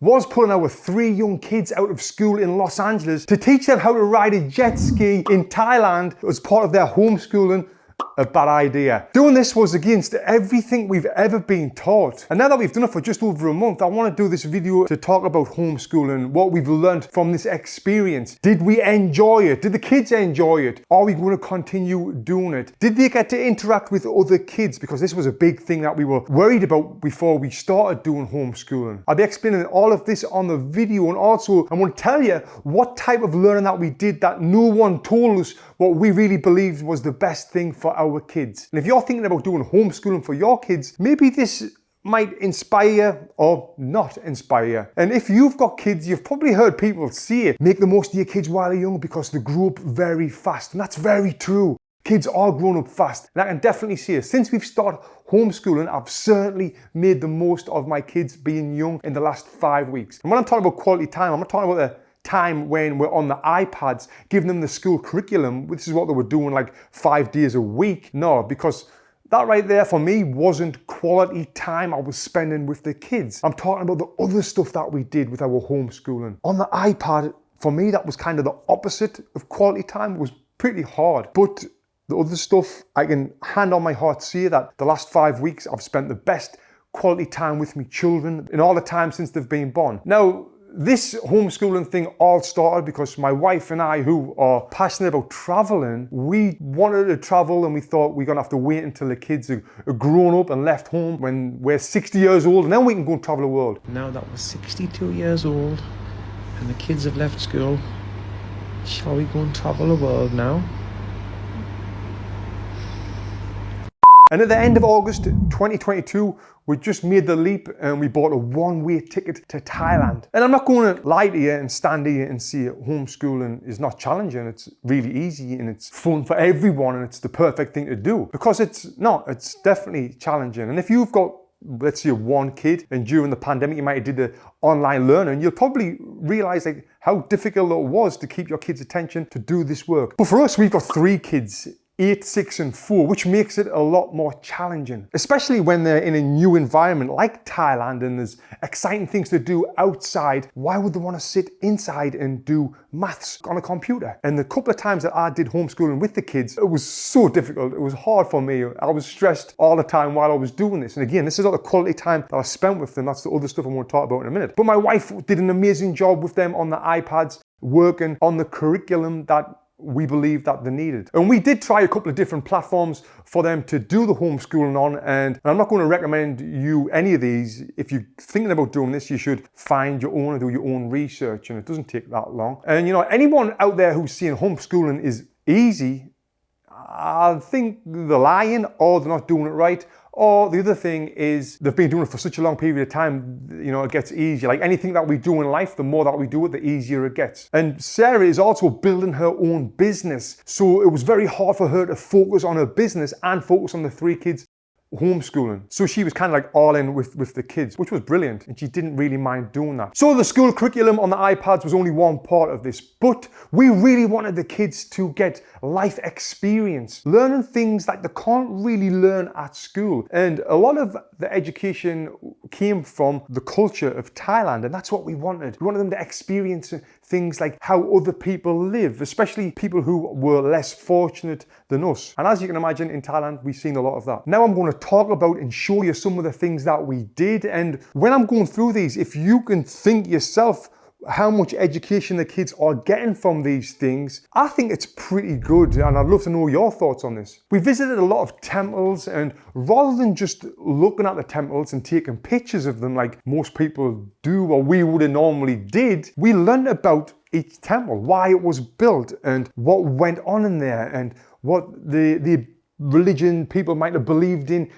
was pulling our 3 young kids out of school in Los Angeles to teach them how to ride a jet ski in Thailand as part of their homeschooling a bad idea. Doing this was against everything we've ever been taught. And now that we've done it for just over a month, I want to do this video to talk about homeschooling, what we've learned from this experience. Did we enjoy it? Did the kids enjoy it? Are we going to continue doing it? Did they get to interact with other kids? Because this was a big thing that we were worried about before we started doing homeschooling. I'll be explaining all of this on the video, and also I'm going to tell you what type of learning that we did that no one told us what we really believed was the best thing for our kids. And if you're thinking about doing homeschooling for your kids, maybe this might inspire or not inspire. And if you've got kids, you've probably heard people say it, make the most of your kids while they're young because they grow up very fast. And that's very true. Kids are growing up fast. And I can definitely say it. Since we've started homeschooling, I've certainly made the most of my kids being young in the last 5 weeks. And when I'm talking about quality time, I'm not talking about the time when we're on the iPads, giving them the school curriculum. This is what they were doing like 5 days a week. No, because that right there for me wasn't quality time I was spending with the kids. I'm talking about the other stuff that we did with our homeschooling. On the iPad, for me, that was kind of the opposite of quality time. It was pretty hard. But the other stuff, I can hand on my heart say that the last 5 weeks, I've spent the best quality time with my children in all the time since they've been born. Now, this homeschooling thing all started because my wife and I, who are passionate about traveling, we wanted to travel, and we thought we're going to have to wait until the kids are grown up and left home when we're 60 years old, and then we can go and travel the world. Now that we're 62 years old and the kids have left school, shall we go and travel the world now? And at the end of August 2022, we just made the leap and we bought a one-way ticket to Thailand. And I'm not going to lie to you and stand here and say homeschooling is not challenging. It's really easy and it's fun for everyone and it's the perfect thing to do. Because it's not. It's definitely challenging. And if you've got, let's say, one kid and during the pandemic you might have did the online learning, you'll probably realize like how difficult it was to keep your kids' attention to do this work. But for us, we've got 3 kids. 8, 6, and 4, which makes it a lot more challenging, especially when they're in a new environment like Thailand and there's exciting things to do outside. Why would they want to sit inside and do maths on a computer? And the couple of times that I did homeschooling with the kids, it was so difficult. It was hard for me. I was stressed all the time while I was doing this. And again, this is not the quality time that I spent with them. That's the other stuff I'm going to talk about in a minute. But my wife did an amazing job with them on the iPads, working on the curriculum that we believed that they needed. And we did try a couple of different platforms for them to do the homeschooling on, and I'm not going to recommend you any of these. If you're thinking about doing this, you should find your own and do your own research, and it doesn't take that long. And you know, anyone out there who's saying homeschooling is easy, I think they're lying or they're not doing it right. Or the other thing is they've been doing it for such a long period of time, you know, it gets easier. Like anything that we do in life, the more that we do it, the easier it gets. And Sarah is also building her own business. So it was very hard for her to focus on her business and focus on the 3 kids homeschooling. So she was kind of like all in with the kids, which was brilliant. And she didn't really mind doing that. So the school curriculum on the iPads was only one part of this, but we really wanted the kids to get life experience, learning things that they can't really learn at school. And a lot of the education came from the culture of Thailand, and that's what we wanted. We wanted them to experience things like how other people live, especially people who were less fortunate than us. And as you can imagine, in Thailand, we've seen a lot of that. Now I'm going to talk about and show you some of the things that we did. And when I'm going through these, if you can think yourself how much education the kids are getting from these things, I think it's pretty good, and I'd love to know your thoughts on this. We visited a lot of temples, and rather than just looking at the temples and taking pictures of them like most people do or we would have normally did, we learned about each temple, why it was built and what went on in there and what the religion people might have believed in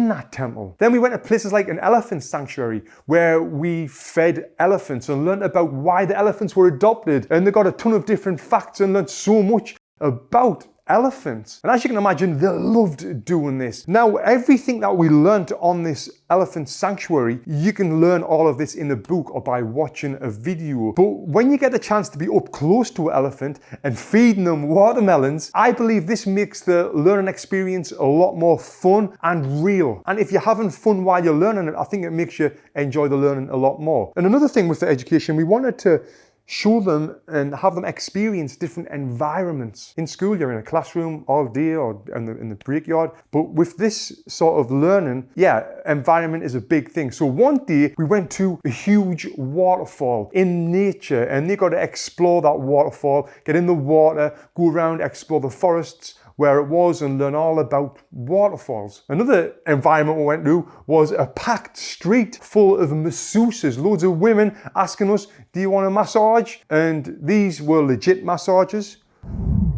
that temple. Then we went to places like an elephant sanctuary where we fed elephants and learned about why the elephants were adopted, and they got a ton of different facts and learned so much about elephants. And as you can imagine, they loved doing this. Now, everything that we learned on this elephant sanctuary, you can learn all of this in a book or by watching a video. But when you get the chance to be up close to an elephant and feeding them watermelons, I believe this makes the learning experience a lot more fun and real. And if you're having fun while you're learning it, I think it makes you enjoy the learning a lot more. And another thing with the education, we wanted to show them and have them experience different environments. In school, you're in a classroom all day or in the break yard. But with this sort of learning, yeah, environment is a big thing. So one day we went to a huge waterfall in nature and they got to explore that waterfall, get in the water, go around, explore the forests where it was and learn all about waterfalls. Another environment we went to was a packed street full of masseuses, loads of women asking us, do you want a massage? And these were legit massages,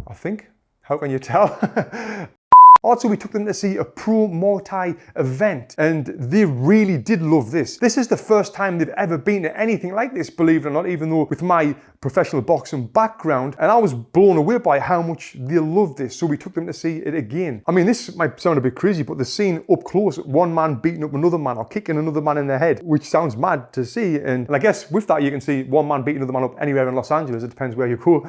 I think. How can you tell? Also, we took them to see a pro Muay Thai event and they really did love this. This is the first time they've ever been to anything like this, believe it or not, even though with my professional boxing background, and I was blown away by how much they loved this. So we took them to see it again. I mean, this might sound a bit crazy, but the scene up close, one man beating up another man or kicking another man in the head, which sounds mad to see. And I guess with that, you can see one man beating another man up anywhere in Los Angeles. It depends where you go.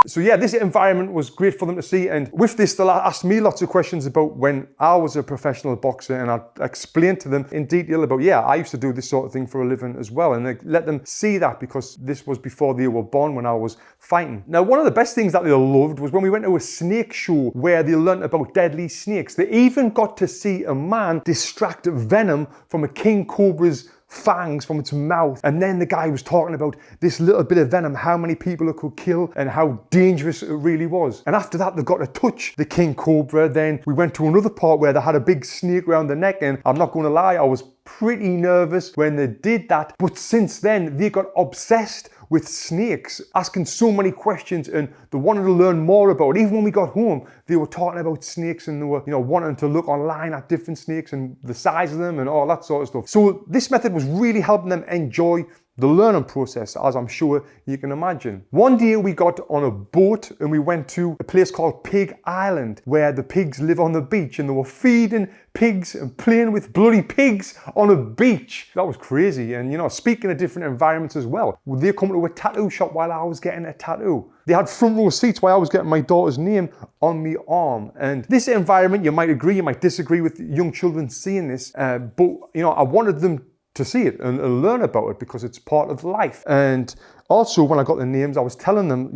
So yeah, this environment was great for them to see. And with this, they asked me lots of questions about when I was a professional boxer, and I explained to them in detail about, yeah, I used to do this sort of thing for a living as well. And I let them see that because this was before they were born, when I was fighting. Now, one of the best things that they loved was when we went to a snake show where they learned about deadly snakes. They even got to see a man distract venom from a king cobra's fangs from its mouth, and then the guy was talking about this little bit of venom, how many people it could kill and how dangerous it really was. And after that, they got to touch the king cobra. Then we went to another part where they had a big snake around the neck, and I'm not going to lie, I was pretty nervous when they did that. But since then, they got obsessed with snakes, asking so many questions, and they wanted to learn more about it. Even when we got home, they were talking about snakes and they were, wanting to look online at different snakes and the size of them and all that sort of stuff. So this method was really helping them enjoy the learning process, as I'm sure you can imagine. One day we got on a boat and we went to a place called Pig Island, where the pigs live on the beach, and they were feeding pigs and playing with bloody pigs on a beach. That was crazy. And speaking of different environments as well, they come to a tattoo shop while I was getting a tattoo. They had front row seats while I was getting my daughter's name on my arm. And this environment, you might agree, you might disagree with young children seeing this, but I wanted them to see it and learn about it because it's part of life. And also, when I got the names, I was telling them,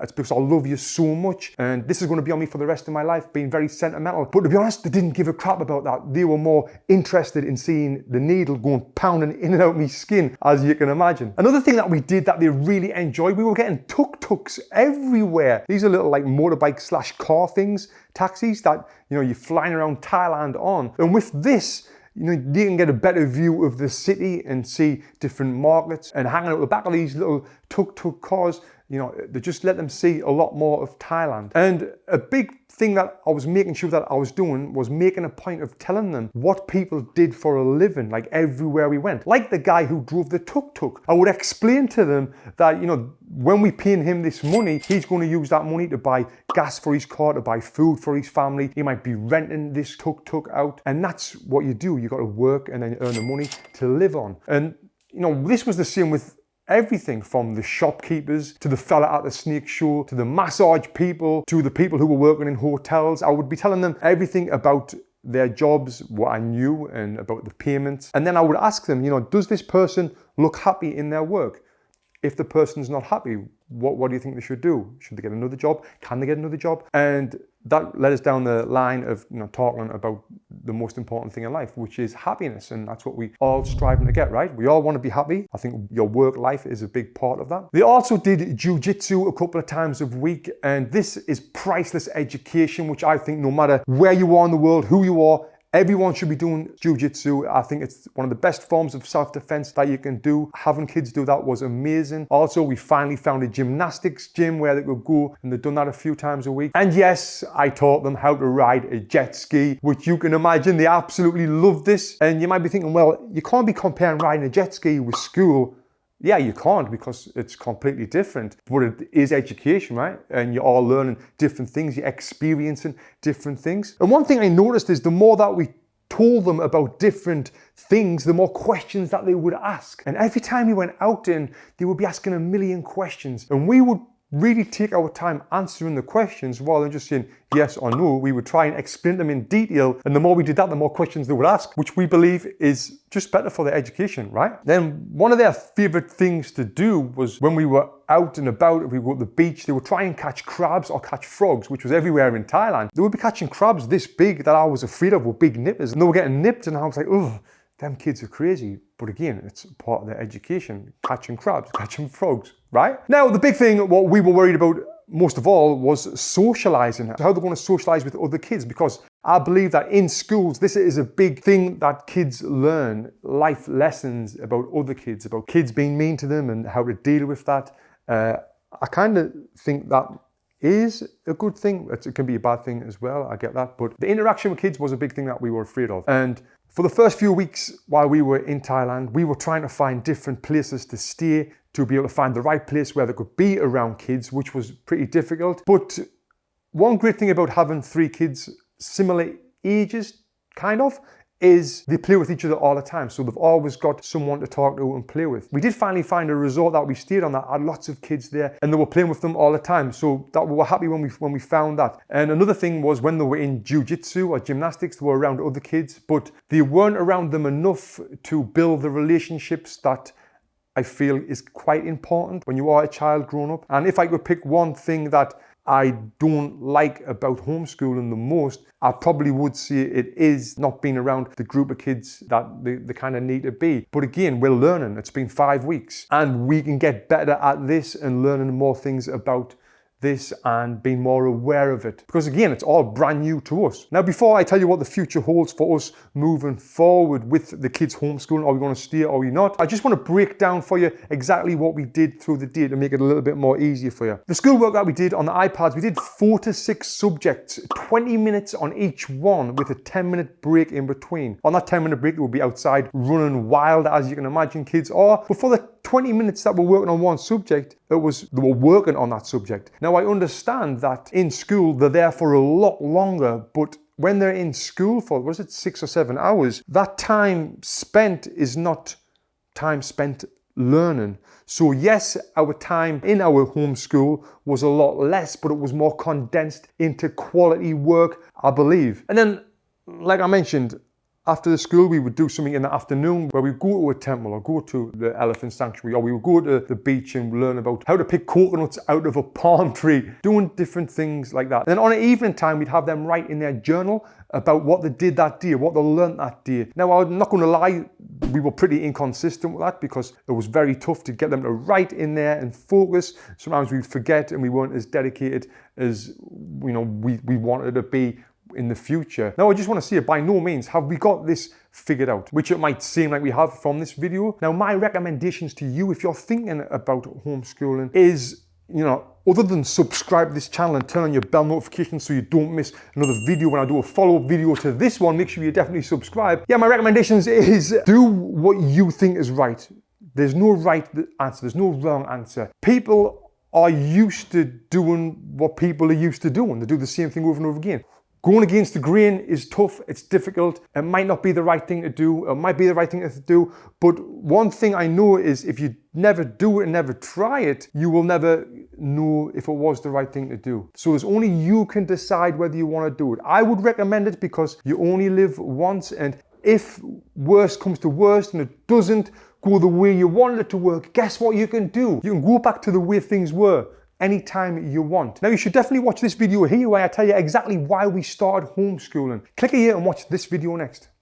it's because I love you so much and this is going to be on me for the rest of my life, being very sentimental. But to be honest, they didn't give a crap about that. They were more interested in seeing the needle going pounding in and out my skin, as you can imagine. Another thing that we did that they really enjoyed, we were getting tuk-tuks everywhere. These are little like motorbike / car things, taxis that, you're flying around Thailand on. And with this, you can get a better view of the city and see different markets, and hanging out the back of these little tuk-tuk cars, they just let them see a lot more of Thailand. And a big thing that I was making sure that I was doing was making a point of telling them what people did for a living, like everywhere we went. Like the guy who drove the tuk-tuk. I would explain to them that, when we paying him this money, he's going to use that money to buy gas for his car, to buy food for his family. He might be renting this tuk-tuk out. And that's what you do. You got to work and then earn the money to live on. And, this was the same with everything, from the shopkeepers to the fella at the snake show to the massage people to the people who were working in hotels. I would be telling them everything about their jobs, what I knew, and about the payments. And then I would ask them, does this person look happy in their work? If the person's not happy, what do you think they should do? Should they get another job? Can they get another job? And that led us down the line of talking about the most important thing in life, which is happiness. And that's what we all striving to get, right? We all want to be happy. I think your work life is a big part of that. They also did Jujitsu a couple of times a week, and this is priceless education, which I think no matter where you are in the world, who you are, everyone should be doing Jujitsu. I think it's one of the best forms of self-defense that you can do. Having kids do that was amazing. Also, we finally found a gymnastics gym where they could go, and they've done that a few times a week. And yes, I taught them how to ride a jet ski, which you can imagine they absolutely love this. And you might be thinking, well, you can't be comparing riding a jet ski with school. Yeah, you can't because it's completely different, but it is education, right? And you're all learning different things, you're experiencing different things. And one thing I noticed is the more that we told them about different things, the more questions that they would ask. And every time we went out in, they would be asking a million questions. And we would really take our time answering the questions rather than just saying yes or no. We would try and explain them in detail. And the more we did that, the more questions they would ask, which we believe is just better for their education, right? Then one of their favorite things to do was when we were out and about, if we go to the beach, they would try and catch crabs or catch frogs, which was everywhere in Thailand. They would be catching crabs this big that I was afraid of, were big nippers. And they were getting nipped and I was like, oh, them kids are crazy. But again, it's part of their education, catching crabs, catching frogs, right? Now, the big thing, what we were worried about most of all was socializing, how they're going to socialize with other kids, because I believe that in schools, this is a big thing that kids learn, life lessons about other kids, about kids being mean to them and how to deal with that. I kind of think that is a good thing. It can be a bad thing as well, I get that. But the interaction with kids was a big thing that we were afraid of. And for the first few weeks while we were in Thailand, we were trying to find different places to stay to be able to find the right place where they could be around kids, which was pretty difficult. But one great thing about having 3 kids similar ages, kind of, is they play with each other all the time. So they've always got someone to talk to and play with. We did finally find a resort that we stayed on that had lots of kids there and they were playing with them all the time. So that we were happy when we found that. And another thing was when they were in Jujitsu or gymnastics, they were around other kids, but they weren't around them enough to build the relationships that I feel is quite important when you are a child growing up. And if I could pick one thing that I don't like about homeschooling the most, I probably would say it is not being around the group of kids that they kind of need to be. But again, we're learning. It's been 5 weeks and we can get better at this and learning more things about this and being more aware of it. Because again, it's all brand new to us. Now, before I tell you what the future holds for us moving forward with the kids homeschooling, are we going to stay or are we not? I just want to break down for you exactly what we did through the day to make it a little bit more easier for you. The schoolwork that we did on the iPads, we did 4 to 6 subjects, 20 minutes on each one with a 10-minute break in between. On that 10-minute break, we'll be outside running wild, as you can imagine kids are. But for the 20 minutes that we're working on one subject, they were working on that subject. Now, I understand that in school, they're there for a lot longer, but when they're in school for, 6 or 7 hours, that time spent is not time spent learning. So yes, our time in our homeschool was a lot less, but it was more condensed into quality work, I believe. And then, like I mentioned, after the school, we would do something in the afternoon where we'd go to a temple or go to the elephant sanctuary, or we would go to the beach and learn about how to pick coconuts out of a palm tree, doing different things like that. Then on an evening time, we'd have them write in their journal about what they did that day, what they learned that day. Now, I'm not going to lie, we were pretty inconsistent with that because it was very tough to get them to write in there and focus. Sometimes we'd forget and we weren't as dedicated as we wanted to be in the future. Now, I just want to say, by no means have we got this figured out, which it might seem like we have from this video. Now, my recommendations to you, if you're thinking about homeschooling, is, other than subscribe to this channel and turn on your bell notifications so you don't miss another video when I do a follow-up video to this one, make sure you definitely subscribe. Yeah, my recommendations is do what you think is right. There's no right answer. There's no wrong answer. People are used to doing what people are used to doing. They do the same thing over and over again. Going against the grain is tough, it's difficult, it might not be the right thing to do, it might be the right thing to do, but one thing I know is if you never do it and never try it, you will never know if it was the right thing to do. So there's only you can decide whether you want to do it. I would recommend it because you only live once, and if worst comes to worst and it doesn't go the way you wanted it to work, guess what you can do? You can go back to the way things were anytime you want. Now, you should definitely watch this video here where I tell you exactly why we started homeschooling. Click here and watch this video next.